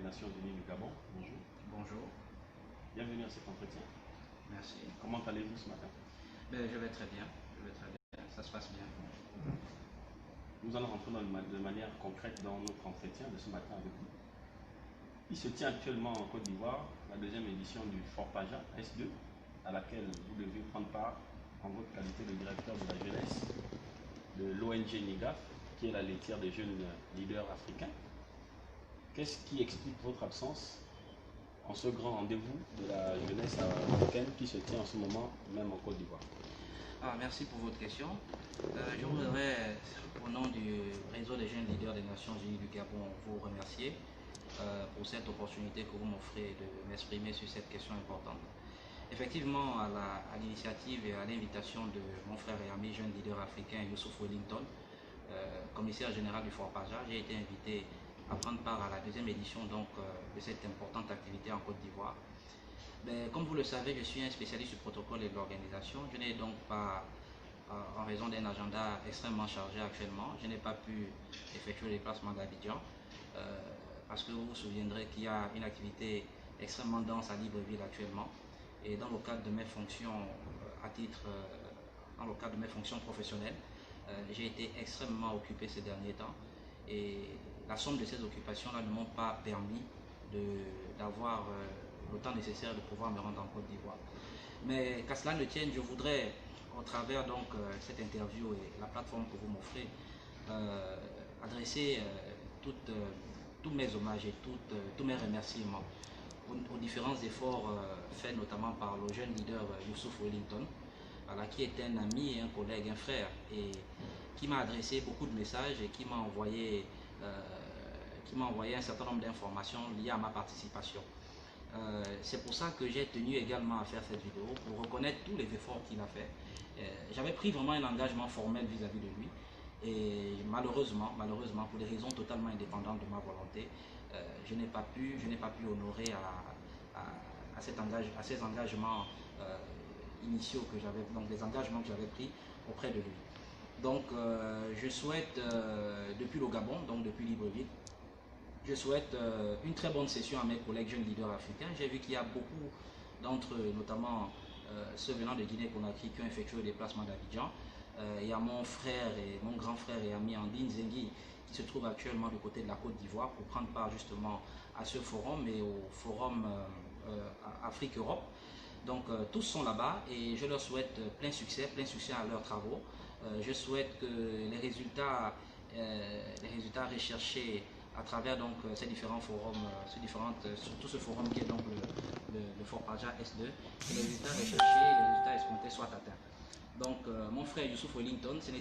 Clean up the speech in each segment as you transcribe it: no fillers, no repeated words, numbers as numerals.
Nations Unies du Gabon. Bonjour. Bonjour. Bienvenue à cet entretien. Merci. Comment allez-vous ce matin? Je vais très bien. Ça se passe bien. Nous allons rentrer de manière concrète dans notre entretien de ce matin avec vous. Il se tient actuellement en Côte d'Ivoire la deuxième édition du Forpaja S2, à laquelle vous devez prendre part en votre qualité de directeur de la jeunesse de l'ONG NIGAF, qui est la laitière des jeunes leaders africains. Qu'est-ce qui explique votre absence en ce grand rendez-vous de la jeunesse africaine qui se tient en ce moment même en Côte d'Ivoire? Merci pour votre question. Je voudrais, au nom du réseau des jeunes leaders des Nations Unies du Gabon, vous remercier pour cette opportunité que vous m'offrez de m'exprimer sur cette question importante. Effectivement, à l'initiative et à l'invitation de mon frère et ami jeune leader africain Youssouf Wellington, commissaire général du Forpaja, j'ai été invité à prendre part à la deuxième édition de cette importante activité en Côte d'Ivoire. Comme vous le savez, je suis un spécialiste du protocole et de l'organisation. Je n'ai donc pas, en raison d'un agenda extrêmement chargé actuellement, je n'ai pas pu effectuer le déplacement d'Abidjan parce que vous vous souviendrez qu'il y a une activité extrêmement dense à Libreville actuellement. Et dans le cadre de mes fonctions dans le cadre de mes fonctions professionnelles, j'ai été extrêmement occupé ces derniers temps. Et la somme de ces occupations-là ne m'ont pas permis d'avoir le temps nécessaire de pouvoir me rendre en Côte d'Ivoire. Mais qu'à cela ne tienne, je voudrais, au travers cette interview et la plateforme que vous m'offrez, adresser tous mes hommages et tous mes remerciements aux différents efforts faits notamment par le jeune leader Youssouf Wellington, qui est un ami, un collègue, un frère, et qui m'a adressé beaucoup de messages et qui m'a envoyé un certain nombre d'informations liées à ma participation. C'est pour ça que j'ai tenu également à faire cette vidéo, pour reconnaître tous les efforts qu'il a fait. J'avais pris vraiment un engagement formel vis-à-vis de lui, et malheureusement, pour des raisons totalement indépendantes de ma volonté, je n'ai pas pu honorer à ces engagements initiaux que j'avais, donc des engagements que j'avais pris auprès de lui. Donc je souhaite, depuis le Gabon, donc depuis Libreville, je souhaite une très bonne session à mes collègues jeunes leaders africains. J'ai vu qu'il y a beaucoup d'entre eux, notamment ceux venant de Guinée-Conakry, qui ont effectué le déplacement d'Abidjan. Il y a mon grand frère et ami Andine Zengi, qui se trouve actuellement du côté de la Côte d'Ivoire pour prendre part justement à ce forum et au forum Afrique-Europe. Donc tous sont là-bas et je leur souhaite plein succès à leurs travaux. Je souhaite que les résultats recherchés à travers ces différents forums, surtout ce forum qui est donc le Forpaja S2, que les résultats recherchés, les résultats escomptés soient atteints. Donc mon frère Youssouf Wellington, c'est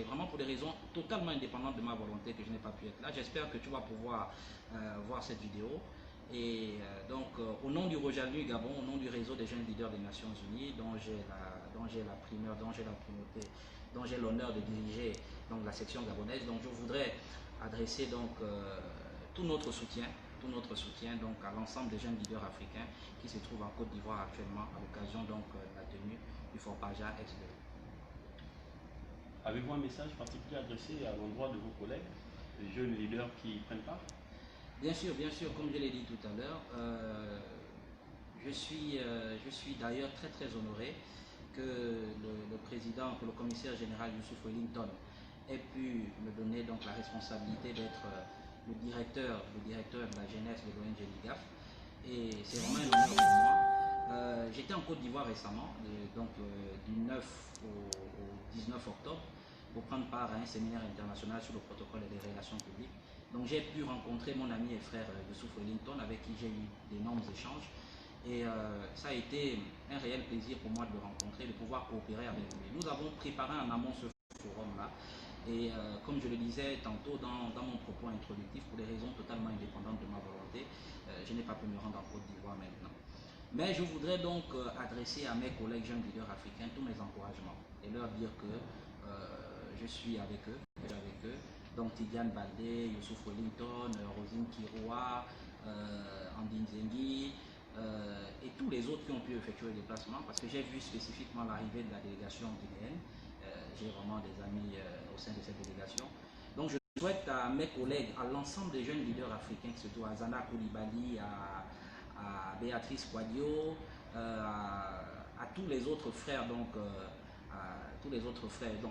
vraiment pour des raisons totalement indépendantes de ma volonté que je n'ai pas pu être là. J'espère que tu vas pouvoir voir cette vidéo. Et au nom du Rojalnu Gabon, au nom du réseau des jeunes leaders des Nations Unies, dont j'ai la primeur, dont j'ai la primauté, dont j'ai l'honneur de diriger la section gabonaise, donc je voudrais adresser tout notre soutien à l'ensemble des jeunes leaders africains qui se trouvent en Côte d'Ivoire actuellement à l'occasion de la tenue du Forpaja S2. Avez-vous un message particulier adressé à l'endroit de vos collègues, les jeunes leaders qui prennent part? Bien sûr, comme je l'ai dit tout à l'heure, je suis d'ailleurs très très honoré que le commissaire général Youssouf Wellington ait pu me donner la responsabilité d'être le directeur de la jeunesse de l'ONG NIGAF. Et c'est vraiment un honneur pour moi. J'étais en Côte d'Ivoire récemment, du 9 au 19 octobre, pour prendre part à un séminaire international sur le protocole et les relations publiques. Donc j'ai pu rencontrer mon ami et frère Youssouf Wellington, avec qui j'ai eu d'énormes échanges. Et ça a été un réel plaisir pour moi de le rencontrer, de pouvoir coopérer avec lui. Nous avons préparé en amont ce forum-là. Et comme je le disais tantôt dans mon propos introductif, pour des raisons totalement indépendantes de ma volonté, je n'ai pas pu me rendre en Côte d'Ivoire maintenant. Mais je voudrais donc adresser à mes collègues jeunes leaders africains tous mes encouragements et leur dire que je suis avec eux, donc Tidiane Baldé, Youssouf Wellington, Rosine Kiroua, Andine Zengi, et tous les autres qui ont pu effectuer le déplacement, parce que j'ai vu spécifiquement l'arrivée de la délégation guinéenne. J'ai vraiment des amis au sein de cette délégation. Donc je Je souhaite à mes collègues, à l'ensemble des jeunes leaders africains, surtout à Zana Koulibaly, à Béatrice Kouadio, à tous les autres frères, donc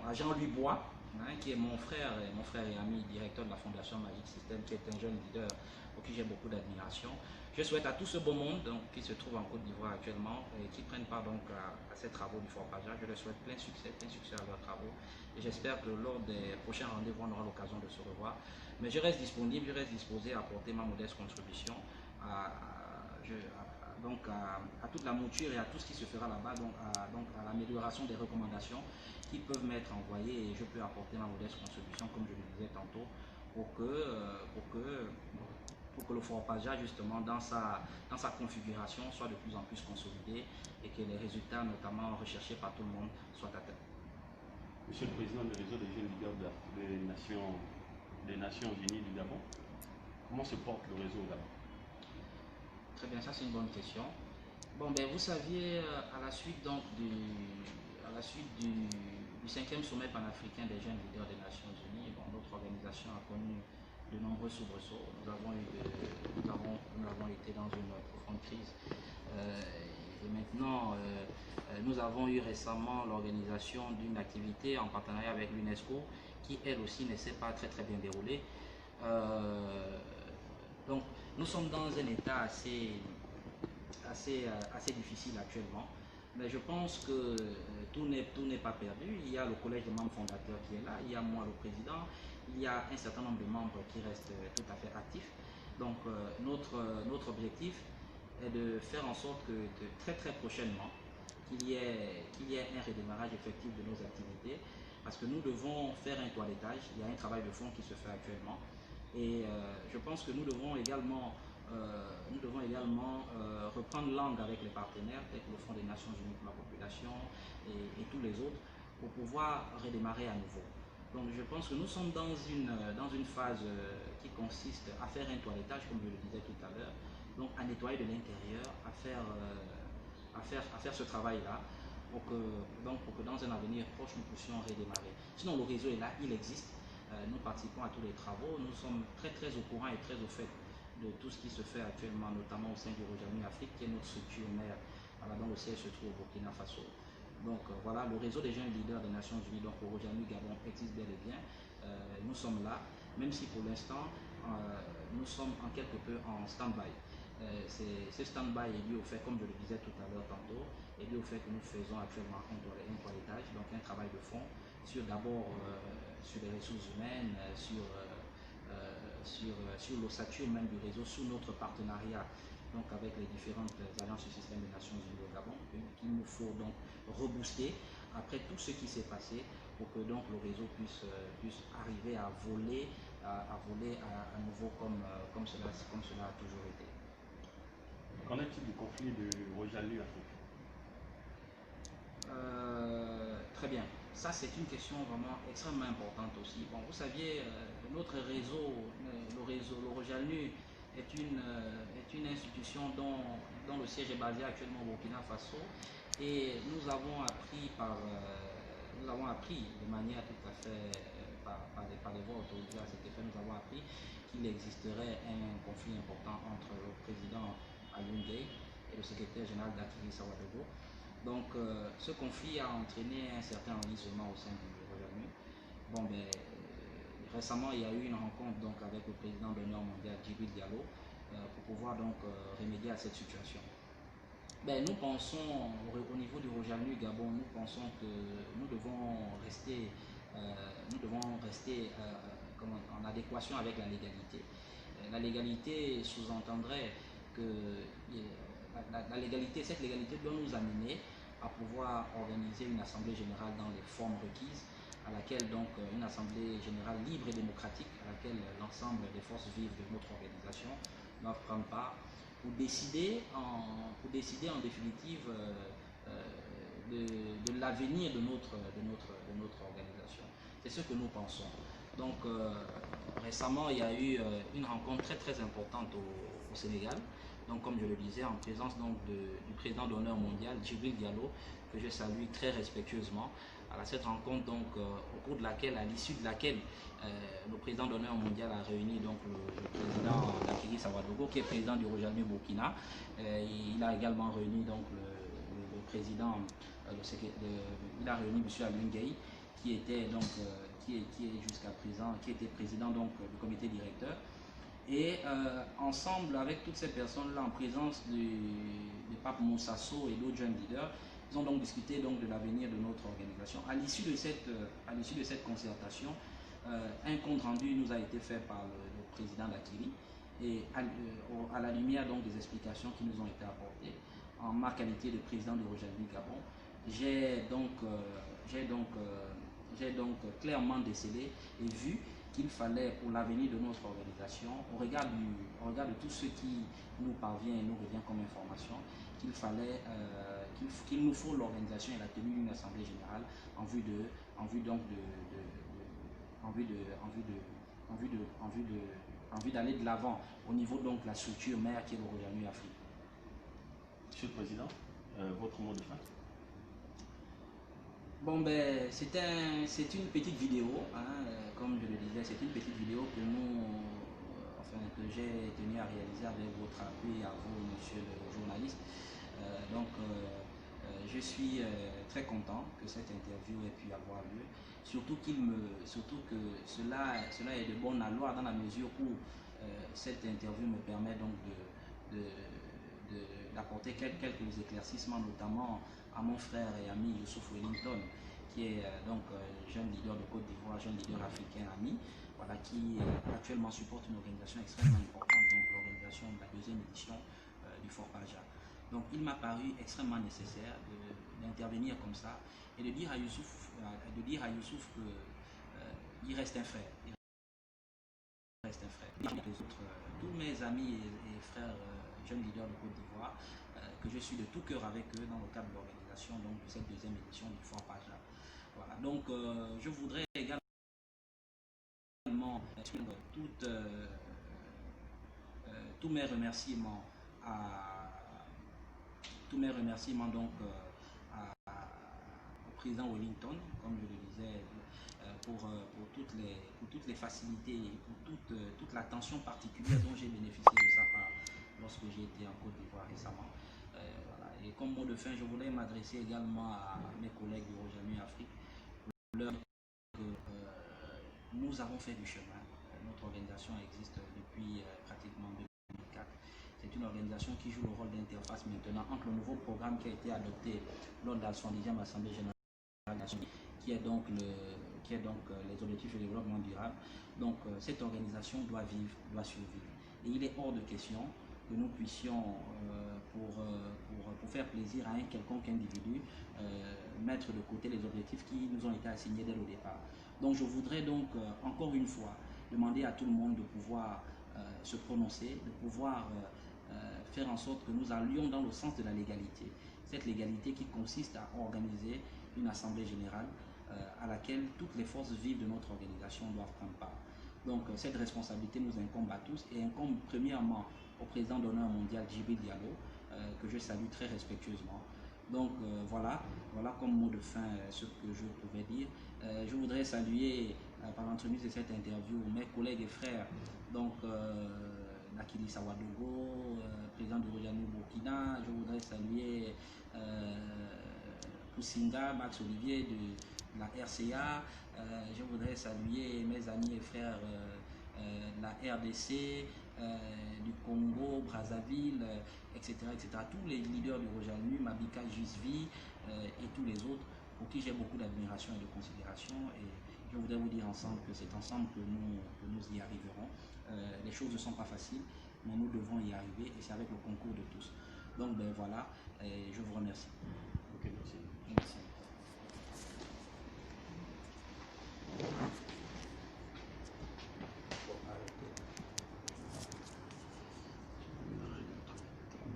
à Jean-Louis Bois, hein, qui est mon frère et ami, directeur de la Fondation Magic System, qui est un jeune leader pour qui j'ai beaucoup d'admiration. Je souhaite à tout ce beau monde donc, qui se trouve en Côte d'Ivoire actuellement et qui prennent part donc à ces travaux du Fort-Paja. Je leur souhaite plein succès à leurs travaux. Et j'espère que lors des prochains rendez-vous, on aura l'occasion de se revoir. Mais je reste disponible, je reste disposé à apporter ma modeste contribution à toute la mouture et à tout ce qui se fera là-bas, donc à l'amélioration des recommandations qui peuvent m'être envoyées, et je peux apporter ma modeste contribution, comme je le disais tantôt, pour que le Fort-Paja, justement, dans sa configuration, soit de plus en plus consolidé et que les résultats, notamment recherchés par tout le monde, soient atteints. Monsieur le Président du réseau des jeunes leaders des Nations Unies du Gabon, comment se porte le réseau au Gabon? Très bien, ça c'est une bonne question. Bon, ben vous saviez, à la suite du 5e sommet panafricain des jeunes leaders des Nations Unies, bon, notre organisation a connu de nombreux soubresauts. Nous avons été dans une profonde crise. Et maintenant, nous avons eu récemment l'organisation d'une activité en partenariat avec l'UNESCO qui, elle aussi, ne s'est pas très bien déroulée. Donc, nous sommes dans un état assez difficile actuellement. Mais je pense que tout n'est pas perdu. Il y a le collège des membres fondateurs qui est là, il y a moi le président, il y a un certain nombre de membres qui restent tout à fait actifs. Donc notre objectif est de faire en sorte que très prochainement, qu'il y ait un redémarrage effectif de nos activités, parce que nous devons faire un toilettage. Il y a un travail de fond qui se fait actuellement. Et je pense que nous devons également reprendre langue avec les partenaires, tels que le Fonds des Nations Unies pour la population et tous les autres, pour pouvoir redémarrer à nouveau. Donc je pense que nous sommes dans une phase qui consiste à faire un toilettage, comme je le disais tout à l'heure, donc à nettoyer de l'intérieur, à faire ce travail-là, pour que dans un avenir proche, nous puissions redémarrer. Sinon, le réseau est là, il existe. Nous participons à tous les travaux, nous sommes très au courant et très au fait de tout ce qui se fait actuellement, notamment au sein du Rojanu Afrique, qui est notre structure mère, dont le siège se trouve au Burkina Faso. Donc voilà, le réseau des jeunes leaders des Nations Unies, donc au Rojanu Gabon, existe bel et bien. Nous sommes là, même si pour l'instant, nous sommes en quelque peu en stand-by. Ce stand-by est dû au fait, comme je le disais tout à l'heure tantôt, est dû au fait que nous faisons actuellement un toilettage, donc un travail de fond d'abord sur les ressources humaines, sur l'ossature même du réseau, sur notre partenariat donc avec les différentes agences du système des Nations Unies au Gabon, qu'il nous faut donc rebooster après tout ce qui s'est passé pour que donc le réseau puisse arriver à voler à nouveau comme cela a toujours été. Qu'en est-il du conflit de Rojanu Afrique? Très bien. Ça, c'est une question vraiment extrêmement importante aussi. Bon, vous saviez, notre réseau, le Rojanu, est une institution dont le siège est basé actuellement au Burkina Faso. Et nous avons appris de manière tout à fait, par des voies autorisées à cet effet, nous avons appris qu'il existerait un conflit important entre le président Alioune Gueye et le secrétaire général d'Akili Sawadogo. Donc ce conflit a entraîné un certain enlisement au sein du Rojanu. Bon, récemment, il y a eu une rencontre donc, avec le président d'honneur mondial, Djibril Diallo, pour pouvoir donc remédier à cette situation. Nous pensons, au niveau du Rojanu Gabon, nous pensons que nous devons rester en adéquation avec la légalité. La légalité sous-entendrait que cette légalité doit nous amener à pouvoir organiser une assemblée générale dans les formes requises, à laquelle donc une assemblée générale libre et démocratique, à laquelle l'ensemble des forces vives de notre organisation doivent prendre part pour décider en définitive de l'avenir de notre organisation. C'est ce que nous pensons. Donc récemment, il y a eu une rencontre très importante au Sénégal. Donc, comme je le disais, en présence donc, du président d'honneur mondial, Djibril Diallo, que je salue très respectueusement, Voilà, cette rencontre donc, au cours de laquelle, à l'issue de laquelle le président d'honneur mondial a réuni donc, le président Dakiri Sawadogo, qui est président du Rojami Burkina. Il a également réuni donc, le président, il a réuni M. Alun Gueye, qui était donc qui est jusqu'à présent, qui était président donc du comité directeur. Et ensemble avec toutes ces personnes-là, en présence du pape Moussasso et d'autres jeunes leaders, ils ont donc discuté donc de l'avenir de notre organisation. À l'issue de cette concertation, un compte rendu nous a été fait par le président Dakiri, et à la lumière donc des explications qui nous ont été apportées, en ma qualité de président de Rojami Gabon, j'ai donc clairement décelé et vu qu'il fallait, pour l'avenir de notre organisation, au regard de tout ce qui nous parvient et nous revient comme information, qu'il fallait qu'il nous faut l'organisation et la tenue d'une assemblée générale en vue d'aller de l'avant au niveau donc de la structure mère qui est le Rojami Afrique. Monsieur le Président, votre mot de fin? Bon, ben, c'est une petite vidéo, hein, comme je le disais, c'est une petite vidéo que que j'ai tenu à réaliser avec votre appui, à vous, monsieur le journaliste. Je suis très content que cette interview ait pu avoir lieu, surtout que cela est de bonne loi dans la mesure où cette interview me permet donc d'apporter quelques éclaircissements, notamment à mon frère et ami Youssouf Wellington, qui est jeune leader de Côte d'Ivoire, jeune leader africain ami, voilà, qui actuellement supporte une organisation extrêmement importante, donc l'organisation de la deuxième édition du Fort Paja. Donc il m'a paru extrêmement nécessaire d'intervenir comme ça et de dire à Youssouf qu'il reste un frère. Tous mes amis et frères jeunes leaders de Côte d'Ivoire, que je suis de tout cœur avec eux dans le cadre de l'organisation de cette deuxième édition du Fort Paja. Voilà. Donc je voudrais également tous mes remerciements donc au président Wellington, comme je le disais, pour toutes les facilités et pour toute l'attention particulière dont j'ai bénéficié de sa part lorsque j'ai été en Côte d'Ivoire récemment. Voilà. Et comme mot de fin, je voulais m'adresser également à mes collègues du Rojami Afrique pour leur dire que nous avons fait du chemin. Notre organisation existe depuis pratiquement 2004. C'est une organisation qui joue le rôle d'interface maintenant entre le nouveau programme qui a été adopté lors de la 70e Assemblée générale, qui est donc les objectifs de développement durable. Donc cette organisation doit vivre, doit survivre. Et il est hors de question que nous puissions, pour faire plaisir à un quelconque individu, mettre de côté les objectifs qui nous ont été assignés dès le départ. Donc je voudrais donc encore une fois demander à tout le monde de pouvoir se prononcer, de pouvoir faire en sorte que nous allions dans le sens de la légalité. Cette légalité qui consiste à organiser une assemblée générale à laquelle toutes les forces vives de notre organisation doivent prendre part. Donc cette responsabilité nous incombe à tous et incombe premièrement au président d'honneur mondial Djibril Diallo, que je salue très respectueusement. Donc voilà comme mot de fin ce que je pouvais dire. Je voudrais saluer par l'entremise de cette interview mes collègues et frères, donc Dakiri Sawadogo, président du Rojami Burkina. Je voudrais saluer Poussinga, Max Olivier de la RCA. Je voudrais saluer mes amis et frères de la RDC, du Congo, Brazzaville, etc., etc. Tous les leaders du Rojami, Mabika Jusvi et tous les autres pour qui j'ai beaucoup d'admiration et de considération. Et je voudrais vous dire ensemble que c'est ensemble que nous y arriverons. Les choses ne sont pas faciles, mais nous devons y arriver et c'est avec le concours de tous. Donc ben voilà, je vous remercie. Ok, merci. Merci.